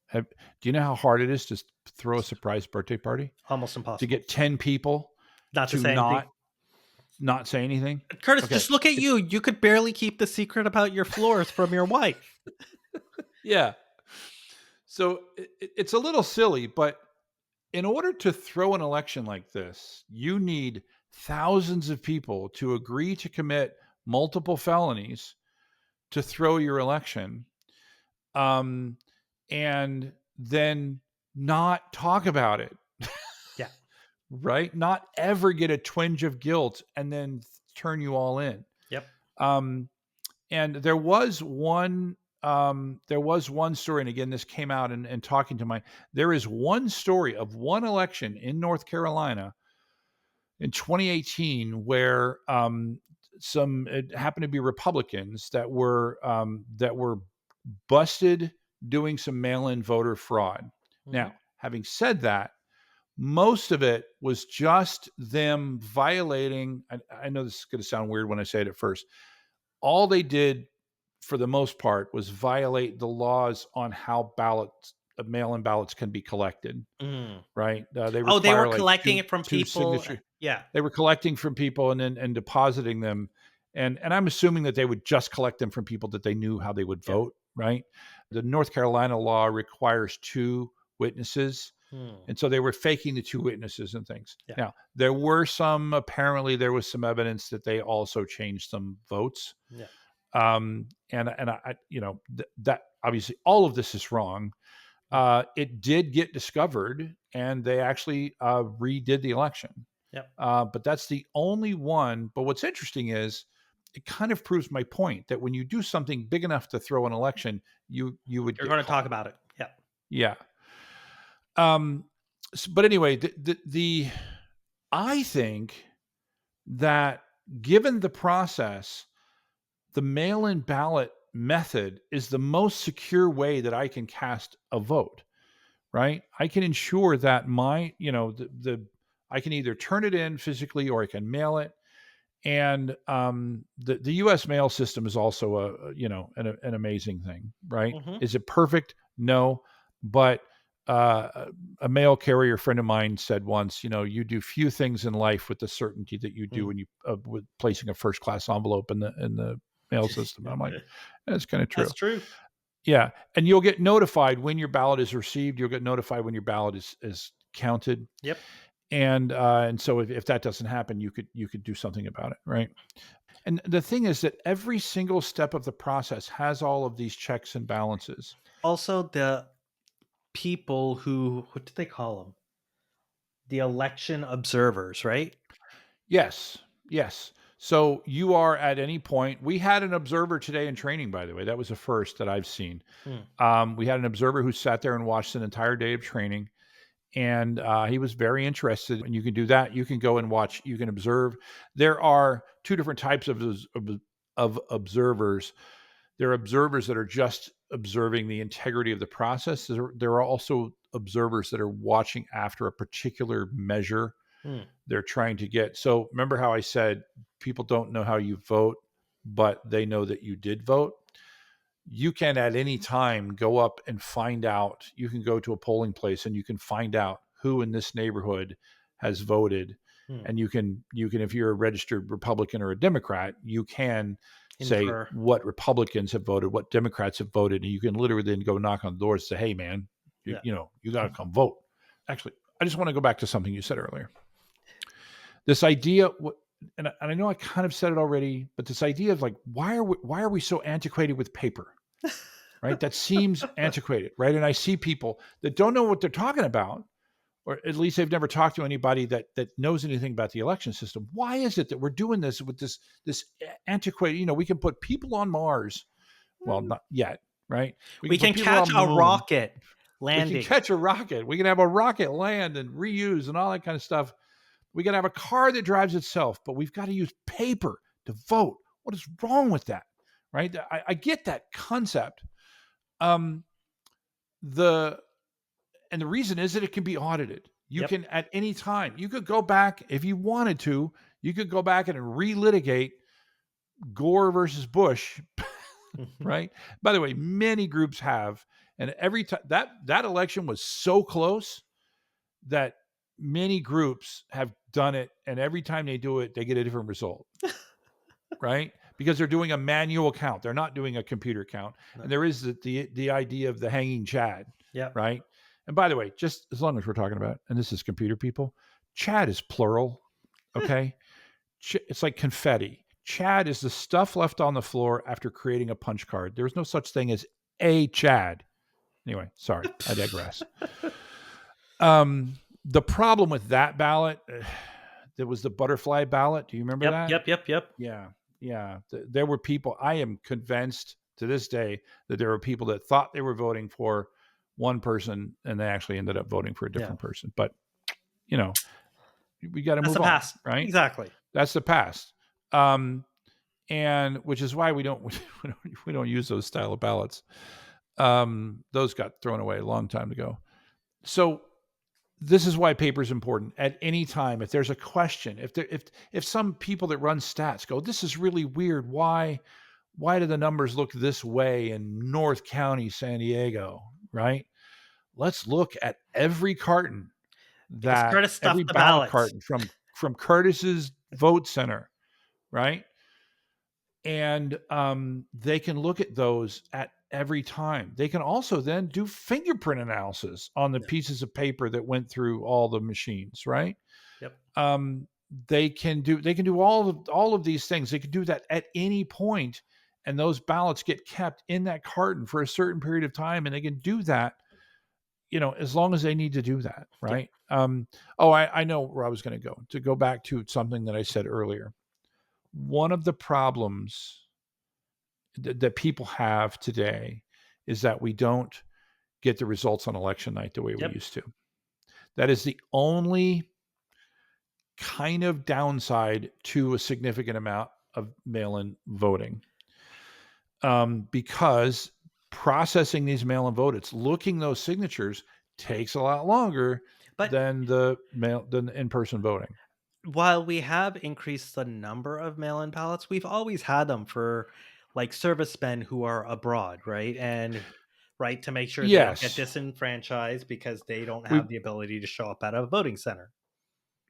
Have, do you know how hard it is to throw a surprise birthday party? Almost To impossible. get 10 people Not to to say anything. not say anything? Curtis, Okay. just look at It's you. You could barely keep the secret about your floors from your wife. yeah. So it's a little silly, but in order to throw an election like this, you need thousands of people to agree to commit multiple felonies to throw your election, um, and then not talk about it, Yeah. right? Not ever get a twinge of guilt and then turn you all in. Yep. Um, and there was one story, and again, this came out and talking to there is one story of one election in North Carolina in 2018 where it happened to be Republicans that were busted doing some mail-in voter fraud. Mhm. Now, having said that, most of it was just them violating. I know this is going to sound weird when I say it at first. All they did, for the most part, was violate the laws on how mail-in ballots can be collected. Mm. Right? They Oh, they were require like collecting two it from two people. signature. Yeah. They were collecting from people and then depositing them, And I'm assuming that they would just collect them from people that they knew how they would Yep. vote, right? The North Carolina law requires two witnesses, Hmm. and so they were faking the two witnesses and things. Yeah. Now, apparently there was some evidence that they also changed some votes. Yeah. And I that obviously all of this is wrong. Hmm. It did get discovered, and they actually redid the election. Yep. But that's the only one. But what's interesting is it kind of proves my point that when you do something big enough to throw an election, you would You're get going to talk caught. about it. Yeah. Yeah. Um, but anyway, the I think that given the process, the mail-in ballot method is the most secure way that I can cast a vote. Right? I can ensure that the I can either turn it in physically or I can mail it. And the U.S. mail system is also an amazing thing, right? Hmm. Is it perfect? No, but a mail carrier friend of mine said once, you do few things in life with the certainty that you do Hmm. when you with placing a first class envelope in the mail system. And I'm like, that's kind of true. That's true. Yeah, and you'll get notified when your ballot is received. You'll get notified when your ballot is counted, Yep. and so if that doesn't happen, you could do something about it, right? And the thing is that every single step of the process has all of these checks and balances. Also, the people who, what do they call them? The election observers, right? Yes, yes. So you are at any point. We had an observer today in training, by the way. That was the first that I've seen. Hmm. We had an observer who sat there and watched an entire day of training, and he was very interested. And you can do that. You can go and watch. You can observe. There are two different types of observers. There are observers that are just observing the integrity of the process. There are also observers that are watching after a particular measure Hmm. they're trying to get. So remember how I said people don't know how you vote, but they know that you did vote? You can at any time go up and find out. You can go to a polling place and you can find out who in this neighborhood has voted. Hmm. And you can if you're a registered Republican or a Democrat, you can say Infer. what Republicans have voted, what Democrats have voted, and you can literally then go knock on the doors and say, "Hey, man, Yeah. you got to come vote." Actually, I just want to go back to something you said earlier. This idea, and I know I kind of said it already, but this idea of like, why are we so antiquated with paper? Right? That seems antiquated, right? And I see people that don't know what they're talking about, or at least they've never talked to anybody that knows anything about the election system. Why is it that we're doing this with this antiquated? We can put people on Mars. Well, not yet, right? We We can put can people catch on the a moon. rocket We can landing. catch a rocket. We can have a rocket land and reuse and all that kind of stuff. We can have a car that drives itself, but we've got to use paper to vote. What is wrong with that? Right? I get that concept. Um, the and the reason is that it can be audited. You Yep. can at any time. You could go back if you wanted to. You could go back and relitigate Gore versus Bush, Mhm. right? By the way, many groups have, and every time that election was so close that many groups have done it, and every time they do it, they get a different result, right? Because they're doing a manual count. They're not doing a computer count. No. And there is the idea of the hanging Chad, Yep. right? And by the way, just as long as we're talking about, and this is computer people, Chad is plural, okay? It's like confetti. Chad is the stuff left on the floor after creating a punch card. There's no such thing as a Chad. Anyway, sorry, I digress. The problem with that ballot, there was the butterfly ballot. Do you remember Yep. that? Yep. Yep. Yep. Yeah, yeah. There were people. I am convinced to this day that there were people that thought they were voting for one person and they actually ended up voting for a Yeah. different person. But you know, we got to That's the move on, past. right? Exactly. That's the past. And which is why we don't we don't use those style of ballots. Those got thrown away a long time ago. So this is why paper is important at any time. If there's a question, if some people that run stats go, this is really weird. Why do the numbers look this way in North County, San Diego? Right? Let's look at every carton Because Curtis every stuffed the ballot ballots. carton from Curtis's vote center, right? And they can look at those at every time. They can also then do fingerprint analysis on the Yeah. pieces of paper that went through all the machines, right? Yep. um, they can do all of these things. They can do that at any point, and those ballots get kept in that carton for a certain period of time, and they can do that, as long as they need to do that, Yep. right? I know where I was going to go back to something that I said earlier. One of the problems that people have today is that we don't get the results on election night the way we Yep. used to. That is the only kind of downside to a significant amount of mail-in voting, because processing these mail-in votes, looking those signatures, takes a lot longer But than in-person voting. while we have increased the number of mail-in ballots, we've always had them for like servicemen who are abroad, right? And right to make sure they don't get Yes, disenfranchised because they don't we have the ability to show up at a voting center.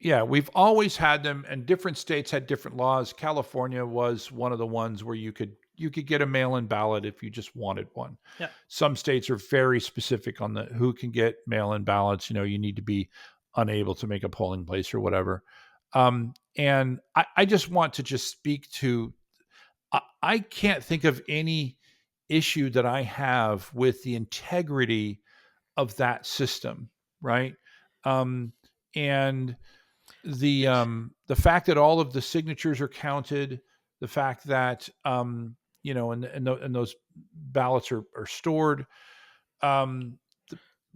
yeah, we've always had them, and different states had different laws. California was one of the ones where you could get a mail-in ballot if you just wanted one. Yeah. Some states are very specific on the who can get mail-in ballots. You need to be unable to make a polling place or whatever. And I just want to just speak to. I can't think of any issue that I have with the integrity of that system, right? And the fact that all of the signatures are counted, the fact that and those ballots are stored, um,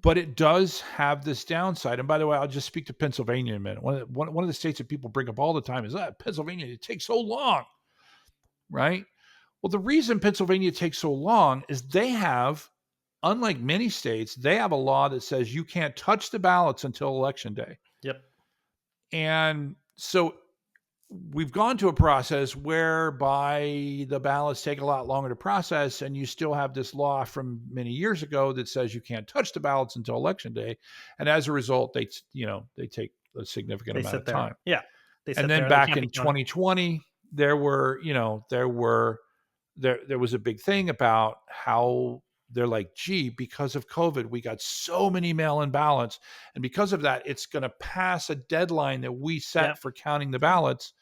but it does have this downside. And by the way, I'll just speak to Pennsylvania in a minute. One of the states that people bring up all the time is that Pennsylvania, it takes so long, right? Well, the reason Pennsylvania takes so long is they have, unlike many states, they have a law that says you can't touch the ballots until election day. Yep. And so we've gone to a process whereby the ballots take a lot longer to process, and you still have this law from many years ago that says you can't touch the ballots until election day. And as a result, they take a significant They amount sit of there. time. Yeah. They And sit then there. They back can't be in counted. 2020, there was a big thing about how they're like, gee, because of COVID, we got so many mail-in ballots, and because of that, it's going to pass a deadline that we set Yep. for counting the ballots.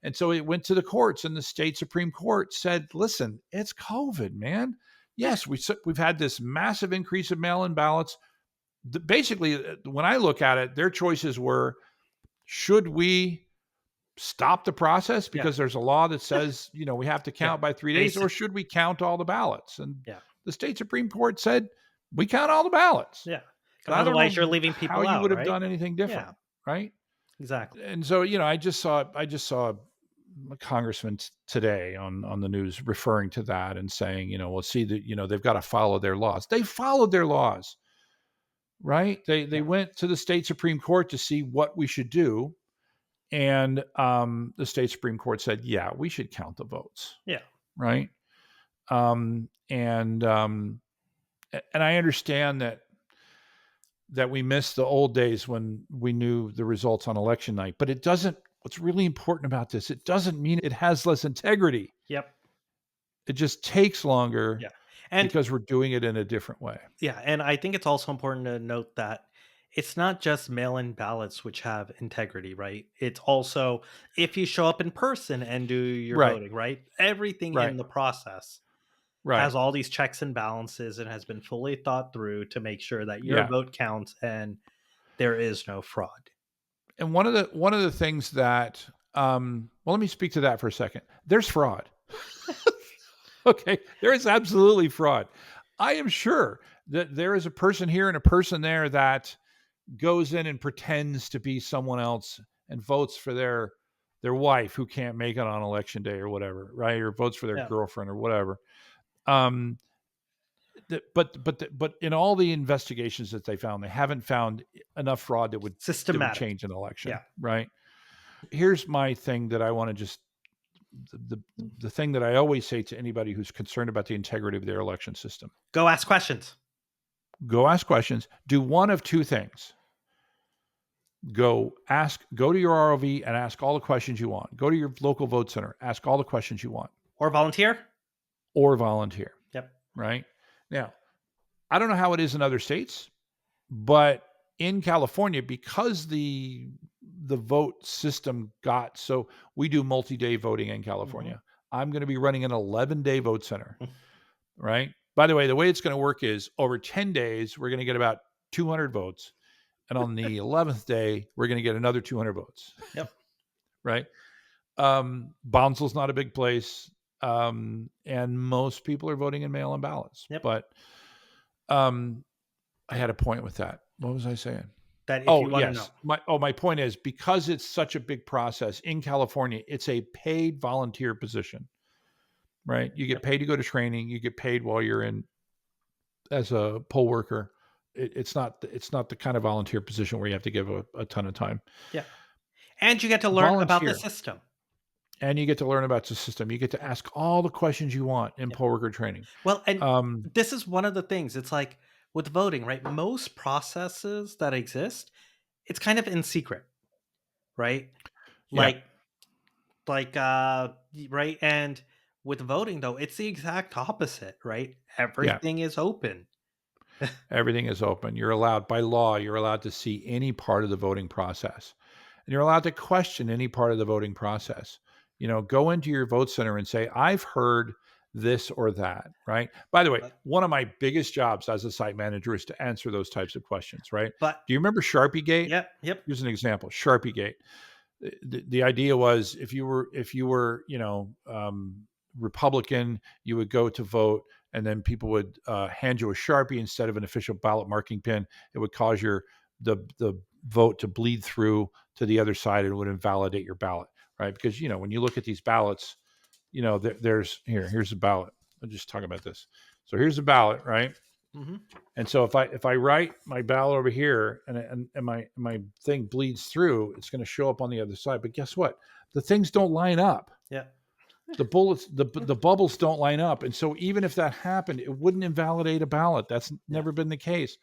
And so it went to the courts, and the state Supreme Court said, listen, it's COVID, man. Yeah. Yes, we've had this massive increase of mail-in ballots. Basically, when I look at it, their choices were, should we stop the process Yeah. because there's a law that says, we have to Yeah. count by 3 days, or Basic. should we count all the ballots? And Yeah. the state Supreme Court said, we count all the ballots. Yeah. So I don't Otherwise, you're know leaving how people you out, would have right? done anything different, Yeah. right? Exactly. And so, I just saw a congressman today on the news referring to that and saying, well, see that, they've got to follow their laws. They followed their laws, right? They Yeah. went to the state Supreme Court to see what we should do. And the state Supreme Court said, yeah, we should count the votes, Yeah. right? And I understand that we miss the old days when we knew the results on election night, but it doesn't. What's really important about this, it doesn't mean it has less integrity. Yep. It just takes longer Yeah. And because we're doing it in a different way. yeah, and I think it's also important to note that it's not just mail-in ballots which have integrity, right? It's also if you show up in person and do your Right, voting, right? Everything in right, the process right. has all these checks and balances and has been fully thought through to make sure that your Yeah. vote counts and there is no fraud. And one of the things that well, let me speak to that for a second. There's fraud. Okay, there is absolutely fraud. I am sure that there is a person here and a person there that goes in and pretends to be someone else and votes for their wife who can't make it on election day or whatever, right? Or votes for their Yeah. girlfriend or whatever. Um, but in all the investigations that they found, they haven't found enough fraud that would Systematic. change an election, Yeah. right? Here's my thing that I want to just the thing that I always say to anybody who's concerned about the integrity of their election system: Go ask questions. go ask questions. Do one of two things: go to your ROV and ask all the questions you want. Go to your local vote center, ask all the questions you want. Or volunteer. or volunteer, Yep. right? Now, I don't know how it is in other states, but in California, because the vote system got so we do multi-day voting in Hmm. California. I'm going to be running an 11-day vote center, right? By the way it's going to work is over 10 days, we're going to get about 200 votes. And on the 11th day, we're going to get another 200 votes, Yep. right? Bouncel's not a big place. And most people are voting in mail-in ballots. Yep. But um, I had a point with that. What was I saying? That if Oh, you want to know. yes. My point is because it's such a big process in California, it's a paid volunteer position, right? You get Yep. paid to go to training. You get paid while you're in as a poll worker. It's not the kind of volunteer position where you have to give a ton of time. Yeah. And you get to learn about the Volunteer, system. and you get to learn about the system. You get to Yeah. ask all the questions you want in Yeah. poll worker training. Well, and Um, this is one of the things. It's like with voting, right? Most processes that exist, it's kind of in secret, right? yeah, Like right, and with voting though, it's the exact opposite, right? yeah. Everything is open. Everything is open. You're allowed by law. You're allowed to see any part of the voting process, and you're allowed to question any part of the voting process. Go into your vote center and say, "I've heard this or that." Right. By the way, But one of my biggest jobs as a site manager is to answer those types of questions. Right. but Do you remember Sharpie Gate? yep, yep, Here's an example. Sharpie Gate. The idea was if you were Republican, you would go to vote, and then people would hand you a Sharpie instead of an official ballot marking pin. It would cause the vote to bleed through to the other side, and it would invalidate your ballot, right? Because when you look at these ballots, there's here's a ballot. I'll just talk about this. So here's a ballot, right? hmm And so if I write my ballot over here and my thing bleeds through, it's going to show up on the other side. But guess what? The things don't line up. yeah, The bubbles don't line up. And so even if that happened, it wouldn't invalidate a ballot. That's yeah. never been the case.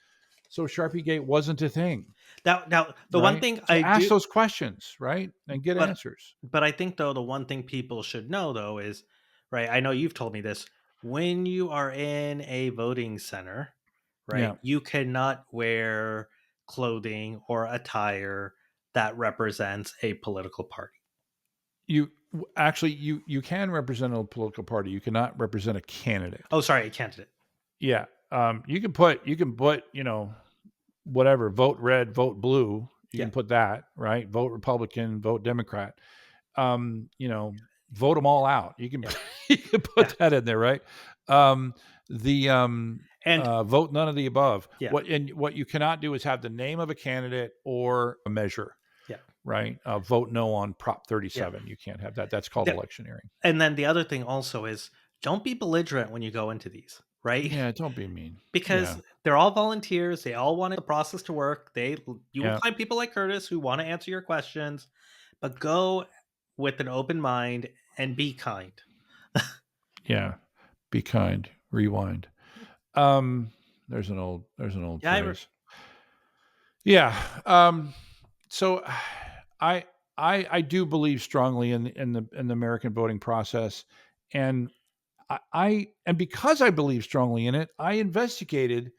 So Sharpie Gate wasn't a thing, Now, the one right? thing So I ask do, those questions, right? And get but answers. but I think though the one thing people should know though is, right. I know you've told me this. When you are in a voting center, right, Yeah. you cannot wear clothing or attire that represents a political party. You actually you can represent a political party. You cannot represent a candidate. Oh, sorry, a candidate. Yeah. You can put whatever, vote red, vote blue. You Yeah, can put that, right? Vote Republican, vote Democrat. Um, you know, Vote them all out. You can yeah, you can yeah, put that in there, right? The and Vote none of the above. yeah, What you cannot do is have the name of a candidate or a measure, yeah, right? Vote no on Prop yeah. 37. You can't have that. That's called electioneering. And then the other thing also is don't be belligerent when you go into these, right? Yeah, don't be mean. Because Yeah, they're all volunteers. They all want the process to work. You will yeah, find people like Curtis who want to answer your questions, but go with an open mind and be kind. yeah. Be kind. Rewind. Um, there's an old Yeah, phrase. Yeah. So I I do believe strongly in the American voting process, and and because I believe strongly in it, I investigated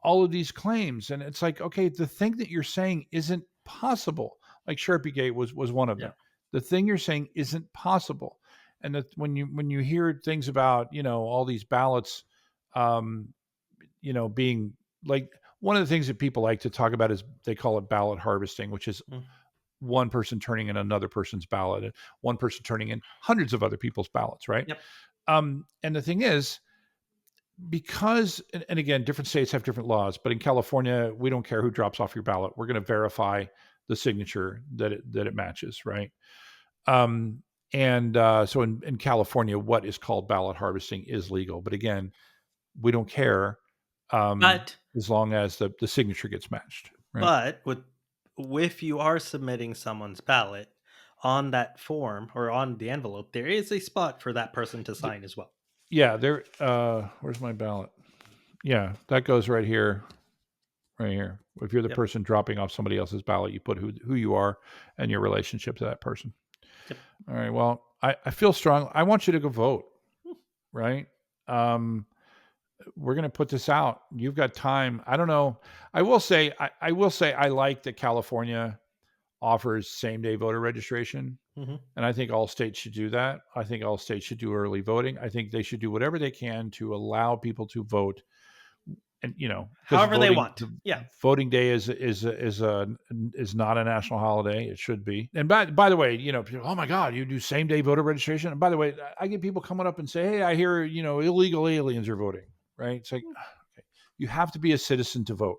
all of these claims, and it's like, okay, the thing that you're saying isn't possible. Like Sharpie Gate was one of yeah, them. The thing you're saying isn't possible, and that when you hear things about all these ballots, um, being like one of the things that people like to talk about is they call it ballot harvesting, which is mm, one person turning in another person's ballot and one person turning in hundreds of other people's ballots, right? yep, And the thing is, because and again, different states have different laws, but in California, we don't care who drops off your ballot. We're going to verify the signature that it matches, right? Um, and so in California, what is called ballot harvesting is legal. But again, we don't care but as long as the signature gets matched, right? with if you are submitting someone's ballot on that form or on the envelope, there is a spot for that person to sign as well. Yeah, there. Where's my ballot? Yeah, that goes right here, right here. If you're the Yep, person dropping off somebody else's ballot, you put who you are and your relationship to that person. yep. All right. Well, I feel strong. I want you to go vote, right? We're going to put this out. You've got time. I don't know. I will say I like that California offers same-day voter registration, Mhm. and I think all states should do that. I think all states should do early voting. I think they should do whatever they can to allow people to vote. And because However they want. Yeah. voting day is not a national holiday. It should be. And by the way, people, oh my God, you do same day voter registration. And by the way, I get people coming up and say, hey, I hear illegal aliens are voting. Right? It's like, okay, you have to be a citizen to vote.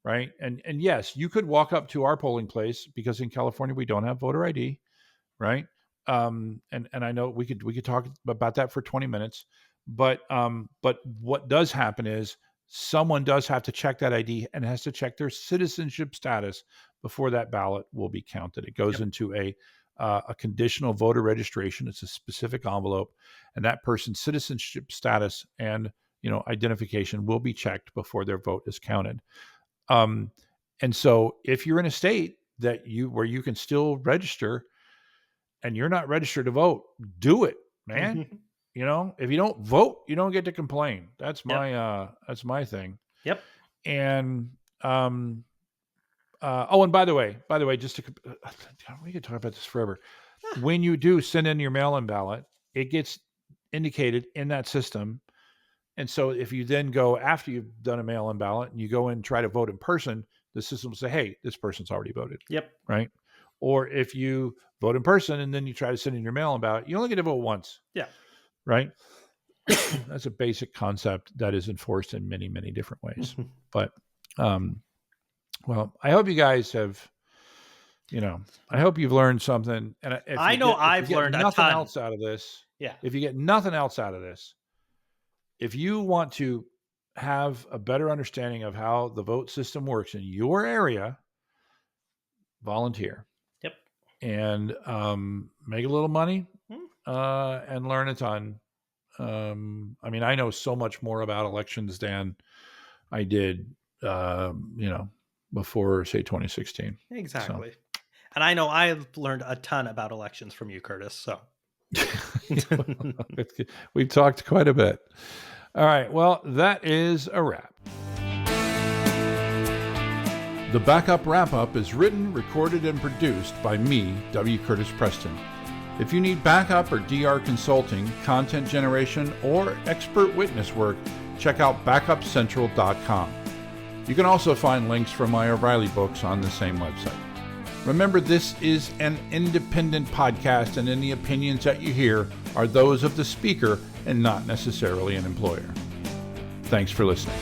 Right? And yes, you could walk up to our polling place because in California we don't have voter ID. Right? And I know we could talk about that for 20 minutes. But what does happen is someone does have to check that ID and has to check their citizenship status before that ballot will be counted. It goes into a conditional voter registration. It's a specific envelope, and that person's citizenship status and identification will be checked before their vote is counted. And so, if you're in a state where you can still register, and you're not registered to vote, do it, man. If you don't vote, you don't get to complain. That's my thing. Yep. And and by the way, just to we could talk about this forever. When you do send in your mail-in ballot, it gets indicated in that system. And so if you then go after you've done a mail-in ballot and you go in and try to vote in person, the system will say, hey, this person's already voted. Yep. Right. Or if you vote in person and then you try to send in your mail-in ballot, you only get to vote once. Yeah. Right. That's a basic concept that is enforced in many, many different ways. But, well, I hope you guys have, I hope you've learned something. And I know I've learned nothing a ton. else out of this. Yeah. If you get nothing else out of this, if you want to have a better understanding of how the vote system works in your area, volunteer. Yep. And make a little money and learn a ton. I mean, I know so much more about elections than I did, before, say, 2016. Exactly. So. And I know I've learned a ton about elections from you, Curtis. So we've talked quite a bit. All right. Well, that is a wrap. The Backup Wrap-Up is written, recorded, and produced by me, W. Curtis Preston. If you need backup or DR consulting, content generation, or expert witness work, check out backupcentral.com. You can also find links for my O'Reilly books on the same website. Remember, this is an independent podcast, and any opinions that you hear are those of the speaker and not necessarily an employer. Thanks for listening.